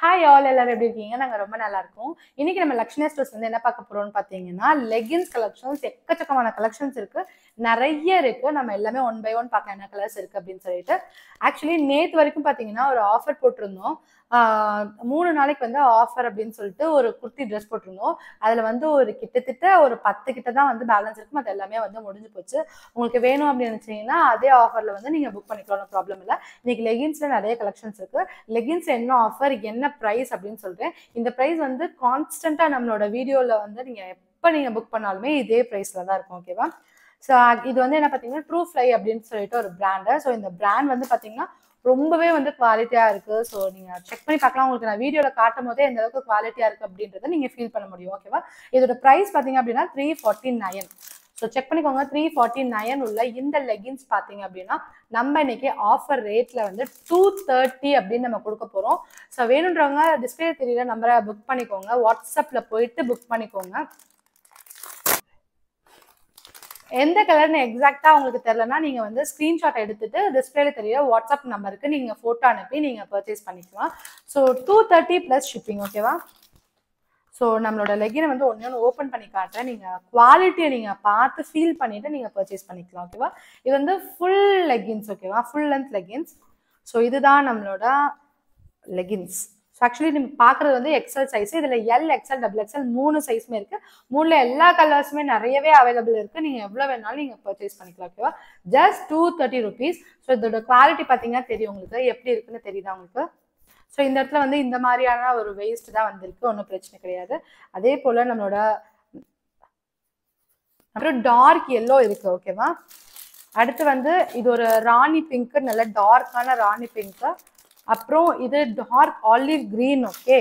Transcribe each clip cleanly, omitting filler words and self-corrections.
Hi all, எல்லாரும் எப்படி இருக்கீங்க? நாங்கள் ரொம்ப நல்லா இருக்கோம். இன்னைக்கு நம்ம லக்ஷ்மி ஸ்டோர்ஸ் வந்து என்ன பார்க்க போறோம்னு பார்த்தீங்கன்னா, லெகின்ஸ் கலெக்ஷன்ஸ் எக்கச்சக்கமான கலெக்ஷன்ஸ் இருக்கு, நிறைய இருக்கு. நம்ம எல்லாமே ஒன் பை ஒன் பார்க்கலாம், என்ன கலர்ஸ் இருக்கு அப்படின்னு சொல்லிட்டு. ஆக்சுவலி நேற்று வரைக்கும் பார்த்தீங்கன்னா ஒரு ஆஃபர் போட்டிருந்தோம். 3 நாளைக்கு வந்து ஆஃபர் அப்படின்னு சொல்லிட்டு ஒரு குர்த்தி ட்ரெஸ் போட்டிருந்தோம். அதில் வந்து ஒரு கிட்டத்தட்ட ஒரு 10 கிட்ட தான் வந்து பேலன்ஸ் இருக்கும், அது எல்லாமே வந்து முடிஞ்சு போச்சு. உங்களுக்கு வேணும் அப்படின்னு நினைச்சீங்கன்னா அதே ஆஃபரில் வந்து நீங்கள் புக் பண்ணிக்கலாம், ப்ராப்ளம் இல்லை. இன்னைக்கு லெகின்ஸில் நிறைய கலெக்ஷன்ஸ் இருக்கு. லெகின்ஸ் என்ன ஆஃபர், என்ன ப்ரைஸ் அப்படின்னு சொல்றேன். இந்த ப்ரைஸ் வந்து கான்ஸ்டன்டா நம்மளோட வீடியோல வந்து நீங்க எப்ப நீங்க புக் பண்ணாலுமே இதே ப்ரைஸ்ல தான் இருக்கும். ஓகேவா? ஸோ இது வந்து என்ன பார்த்தீங்கன்னா ட்ரூ ஃப்ளை அப்படின்னு சொல்லிட்டு ஒரு பிராண்டு. ஸோ இந்த பிராண்ட் வந்து பார்த்தீங்கன்னா ரொம்பவே வந்து குவாலிட்டியா இருக்கு. ஸோ நீங்க செக் பண்ணி பார்க்கலாம். உங்களுக்கு நான் வீடியோல காட்டும் போதே எந்த அளவுக்கு குவாலிட்டியா இருக்கு அப்படின்றத நீங்க ஃபீல் பண்ண முடியும். ஓகேவா? இதோட ப்ரைஸ் பார்த்தீங்க அப்படின்னா 349. ஸோ செக் பண்ணிக்கோங்க. 349 உள்ள இந்த லெகின்ஸ் பார்த்தீங்க அப்படின்னா நம்ம இன்னைக்கு ஆஃபர் ரேட்ல வந்து 230 அப்படின்னு நம்ம கொடுக்க போறோம். ஸோ வேணுன்றவங்க டிஸ்பிளே தெரியல நம்பரை புக் பண்ணிக்கோங்க, வாட்ஸ்அப்ல போயிட்டு புக் பண்ணிக்கோங்க. எந்த கலர்னு எக்ஸாக்டா உங்களுக்கு தெரியலன்னா நீங்க வந்து ஸ்கிரீன்ஷாட் எடுத்துட்டு டிஸ்பிளேல தெரியல வாட்ஸ்அப் நம்பருக்கு நீங்க போட்டோ அனுப்பி நீங்க பர்ச்சேஸ் பண்ணிக்கலாம். So 230 plus shipping. ஓகேவா? ஸோ நம்மளோட லெகினை வந்து ஒன்று ஓப்பன் பண்ணி காட்டுறேன். நீங்கள் குவாலிட்டியை நீங்கள் பார்த்து ஃபீல் பண்ணிவிட்டு நீங்கள் பர்ச்சேஸ் பண்ணிக்கலாம். ஓகேவா? இது வந்து ஃபுல் லெகின்ஸ். ஓகேவா? Full length leggings. ஸோ இதுதான் நம்மளோட லெகின்ஸ். ஸோ ஆக்சுவலி நீங்கள் பார்க்குறது வந்து எக்ஸல் சைஸ். இதில் எல், எக்ஸல், டபுள் எக்ஸல் 3 சைஸுமே இருக்குது. 3ல எல்லா கலர்ஸுமே நிறையவே அவைலபிள் இருக்குது. நீங்கள் எவ்வளோ வேணாலும் நீங்கள் பர்ச்சேஸ் பண்ணிக்கலாம். ஓகேவா? Just 230 rupees. ஸோ இதோட குவாலிட்டி பார்த்தீங்கன்னா தெரியும் உங்களுக்கு, எப்படி இருக்குன்னு தெரியுதா உங்களுக்கு? ஸோ இந்த இடத்துல வந்து இந்த மாதிரியான ஒரு வேஸ்ட் தான் வந்திருக்கு, ஒன்றும் பிரச்சனை கிடையாது. அதே போல் நம்மளோட அப்புறம் டார்க் எல்லோ இருக்கு. ஓகேவா? அடுத்து வந்து இது ஒரு ராணி பிங்க், நல்ல டார்க்கான ராணி பிங்க். அப்புறம் இது dark olive green. Okay,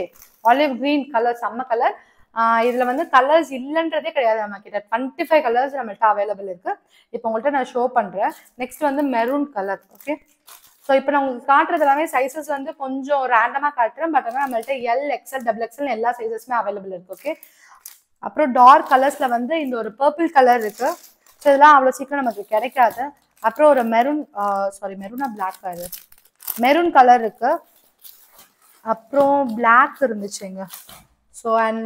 olive green colour, செம்ம கலர். இதுல வந்து கலர்ஸ் இல்லைன்றதே கிடையாது, நம்ம கிட்ட 25 கலர்ஸ் நம்மள்ட்ட அவைலபிள் இருக்கு. இப்போ உங்கள்கிட்ட நான் ஷோ பண்றேன். நெக்ஸ்ட் வந்து மெரூன் கலர். ஓகே, ஸோ இப்போ நான் உங்களுக்கு காட்டுறது எல்லாமே சைஸஸ் வந்து கொஞ்சம் ரேண்டமாக காட்டுறேன். பட் ஆனால் நம்மள்ட்ட எல், எக்ஸல், டபுள் எக்ஸல் எல்லா சைஸஸுமே அவைலபிள் இருக்கு. ஓகே, அப்புறம் டார்க் கலர்ஸ்ல வந்து இந்த ஒரு பர்பிள் கலர் இருக்கு. ஸோ இதெல்லாம் அவ்வளோ சீக்கிரம் நமக்கு கிடைக்காது. அப்புறம் ஒரு மெரூன், மெரூனா பிளாக் கலர், மெரூன் கலர் இருக்கு. அப்புறம் பிளாக் இருந்துச்சுங்க. ஸோ அண்ட்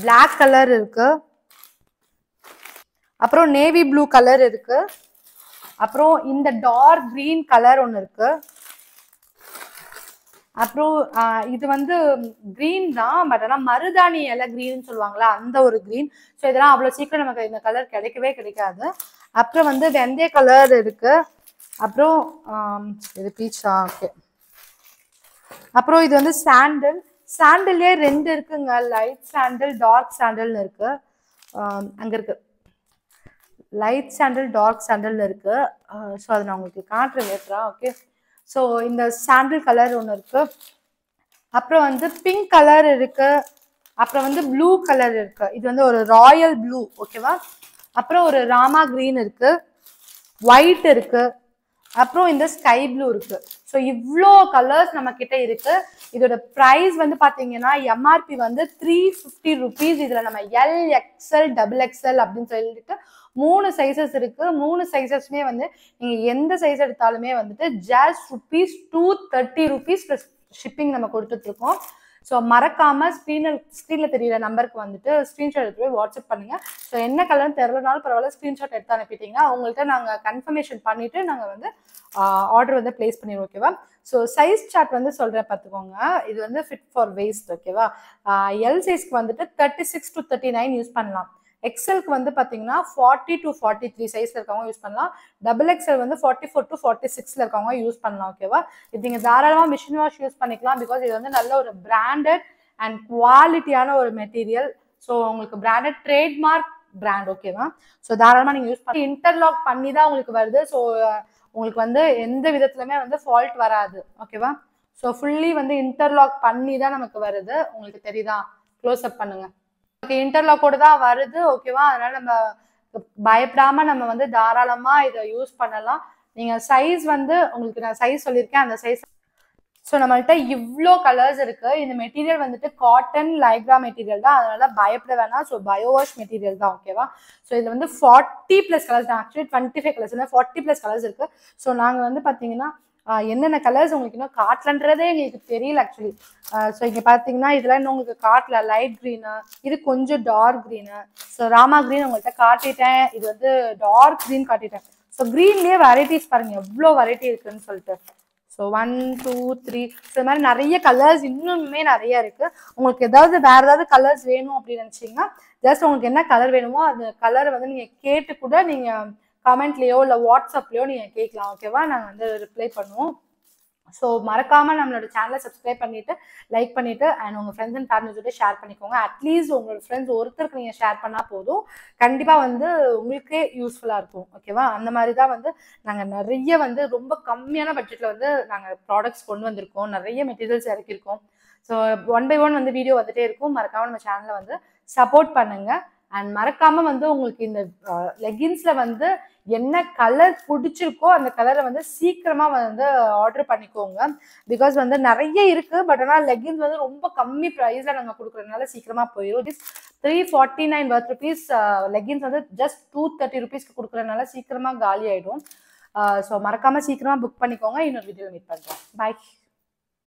பிளாக் கலர் இருக்கு. அப்புறம் நேவி ப்ளூ கலர் இருக்கு. அப்புறம் இந்த டார்க் கிரீன் கலர் ஒன்று இருக்கு. அப்புறம் இது வந்து கிரீன் தான், பட் ஆனால் மருதாணி இலை கிரீன் சொல்லுவாங்களா, அந்த ஒரு கிரீன். ஸோ இதெல்லாம் அவ்வளோ சீக்கிரம் நமக்கு இந்த கலர் கிடைக்கவே கிடைக்காது. அப்புறம் வந்து வெந்தய கலர் இருக்கு. அப்புறம் இது பீச்சா. ஓகே, அப்புறம் இது வந்து சாண்டல். சாண்டல்லே 2 இருக்குங்க, லைட் சாண்டல், டார்க் சாண்டல்னு இருக்கு. அங்க இருக்கு லைட் சாண்டல், டார்க் சாண்டல் இருக்கு. ஸோ அதை நான் உங்களுக்கு காட்டுறேன் லேட்டரா. ஓகே, ஸோ இந்த சாண்டல் கலர் ஒன்று இருக்கு. அப்புறம் வந்து பிங்க் கலர் இருக்கு. அப்புறம் வந்து ப்ளூ கலர் இருக்கு. இது வந்து ஒரு ராயல் ப்ளூ. ஓகேவா? அப்புறம் ஒரு ராமா கிரீன் இருக்கு, ஒயிட் இருக்கு. அப்புறம் இந்த ஸ்கை ப்ளூ இருக்கு. ஸோ இவ்வளோ கலர்ஸ் நம்ம கிட்ட இருக்கு. இதோட ப்ரைஸ் வந்து பார்த்தீங்கன்னா எம்ஆர்பி வந்து 350 ருபீஸ். இதில் நம்ம எல், எக்ஸல், டபுள் எக்ஸல் அப்படின்னு சொல்லிட்டு 3 சைஸஸ் இருக்கு. 3 சைஸஸ்மே வந்து நீங்கள் எந்த சைஸ் எடுத்தாலுமே வந்துட்டு ஜஸ்ட் ₹230 ப்ளஸ் ஷிப்பிங் நம்ம கொடுத்துட்டு இருக்கோம். ஸோ மறக்காம ஸ்க்ரீன்ல தெரியுற நம்பருக்கு வந்துட்டு ஸ்க்ரீன்ஷாட் எடுத்து போய் வாட்ஸ்அப் பண்ணுங்க. ஸோ என்ன கலர்னு தெரியலனாலும் பரவாயில்ல, ஸ்க்ரீன்ஷாட் எடுத்து அனுப்பிட்டீங்கன்னா அவங்கள்ட்ட நாங்கள் கன்ஃபர்மேஷன் பண்ணிட்டு நாங்கள் வந்து ஆர்டர் வந்து பிளேஸ் பண்ணிடுவோம். ஓகேவா? ஸோ சைஸ் சார்ட் வந்து சொல்றேன் பார்த்துக்கோங்க. இது வந்து ஃபிட் ஃபார் வேஸ்ட். ஓகேவா? எல் சைஸ்க்கு வந்துட்டு 36 to 39 யூஸ் பண்ணலாம். எக்ஸலுக்கு வந்து பார்த்தீங்கன்னா 40 to 43 சைஸ்ல இருக்கவங்க யூஸ் பண்ணலாம். டபுள் எக்ஸல் வந்து 44 to 46ல இருக்கவங்க யூஸ் பண்ணலாம். ஓகேவா? இது நீங்கள் தாராளமாக மிஷின் வாஷ் யூஸ் பண்ணிக்கலாம். பிகாஸ் இது வந்து நல்ல ஒரு பிராண்டட் அண்ட் குவாலிட்டியான ஒரு மெட்டீரியல். ஸோ உங்களுக்கு பிராண்டட் ட்ரேட்மார்க் பிராண்ட். ஓகேவா? ஸோ தாராளமாக நீங்கள் யூஸ் பண்ணி இன்டர்லாக் பண்ணி தான் உங்களுக்கு வருது. ஸோ உங்களுக்கு வந்து எந்த விதத்துலையுமே வந்து ஃபால்ட் வராது. ஓகேவா? ஸோ ஃபுல்லி வந்து இன்டர்லாக் பண்ணி தான் நமக்கு வருது. உங்களுக்கு தெரியுதா? க்ளோஸ் அப் பண்ணுங்க. இன்டர்லாக்கோட தான் வருது. ஓகேவா? அதனால நம்ம பயப்படாம நம்ம வந்து தாராளமா இதை யூஸ் பண்ணலாம். நீங்க சைஸ் வந்து உங்களுக்கு நான் சைஸ் சொல்லியிருக்கேன், அந்த சைஸ். ஸோ நம்மள்ட்ட இவ்வளோ கலர்ஸ் இருக்கு. இந்த மெட்டீரியல் வந்துட்டு காட்டன் லைக்ரா மெட்டீரியல் தான், அதனால பயப்பட வேணாம். ஸோ பயோவாஷ் மெட்டீரியல் தான். ஓகேவா? ஸோ இதுல வந்து 40 பிளஸ் கலர்ஸ் தான். ஆக்சுவலி 25 கலர்ஸ் இல்லை, 40 பிளஸ் கலர்ஸ் இருக்கு. ஸோ நாங்கள் வந்து பார்த்தீங்கன்னா என்னென்ன கலர்ஸ் உங்களுக்கு இன்னும் காட்டலன்றதே எங்களுக்கு தெரியல ஆக்சுவலி. ஸோ இங்கே பார்த்தீங்கன்னா இதெல்லாம் இன்னும் உங்களுக்கு காட்டல. லைட் க்ரீனு, இது கொஞ்சம் டார்க் க்ரீனு. ஸோ ராமா க்ரீன் உங்கள்கிட்ட காட்டிட்டேன், இது வந்து டார்க் க்ரீன் காட்டிட்டேன். ஸோ க்ரீன்லேயே வெரைட்டிஸ் பாருங்க எவ்வளோ வெரைட்டி இருக்குன்னு சொல்லிட்டு. ஸோ 1 2 3 ஸோ இது மாதிரி நிறைய கலர்ஸ் இன்னுமே நிறைய இருக்கு. உங்களுக்கு ஏதாவது வேற ஏதாவது கலர்ஸ் வேணும் அப்படின்னு நினைச்சீங்கன்னா ஜஸ்ட் உங்களுக்கு என்ன கலர் வேணுமோ அந்த கலரை வந்து நீங்க கேட்டு கூட நீங்க கமெண்ட்லயோ இல்லை வாட்ஸ்அப்லயோ நீங்க கேட்கலாம். ஓகேவா, நாங்கள் வந்து ரிப்ளை பண்ணுவோம். ஸோ மறக்காம நம்மளோட சேனலை சப்ஸ்கிரைப் பண்ணிட்டு லைக் பண்ணிட்டு அண்ட் உங்க ஃப்ரெண்ட்ஸ் அண்ட் ஃபேமிலிஸோட ஷேர் பண்ணிக்கோங்க. அட்லீஸ்ட் உங்களோட ஃப்ரெண்ட்ஸ் ஒருத்தருக்கு நீங்க ஷேர் பண்ணா போதும், கண்டிப்பா வந்து உங்களுக்கே யூஸ்ஃபுல்லா இருக்கும். ஓகேவா, அந்த மாதிரி தான் வந்து நாங்கள் நிறைய வந்து ரொம்ப கம்மியான பட்ஜெட்ல வந்து நாங்கள் ப்ராடக்ட்ஸ் கொண்டு வந்திருக்கோம், நிறைய மெட்டீரியல்ஸ் இறக்கிருக்கோம். ஸோ 1 by 1 வந்து வீடியோ வந்துட்டே இருக்கும். மறக்காம நம்ம சேனலை வந்து சப்போர்ட் பண்ணுங்க. அண்ட் மறக்காம வந்து உங்களுக்கு இந்த லெகின்ஸ்ல வந்து என்ன கலர் பிடிச்சிருக்கோ அந்த கலரை வந்து சீக்கிரமா வந்து ஆர்டர் பண்ணிக்கோங்க. பிகாஸ் வந்து நிறைய இருக்கு, பட் ஆனால் லெகின்ஸ் வந்து ரொம்ப கம்மி ப்ரைஸ்ல நாங்கள் கொடுக்குறதுனால சீக்கிரமா போயிடும். 349 worth rupees லெகின்ஸ் வந்து ஜஸ்ட் 230 rupeesக்கு கொடுக்குறதுனால சீக்கிரமா காலி ஆயிடும். ஸோ மறக்காம சீக்கிரமா புக் பண்ணிக்கோங்க. இன்னொரு வீடியோ மீட் பண்றேன். பாய்.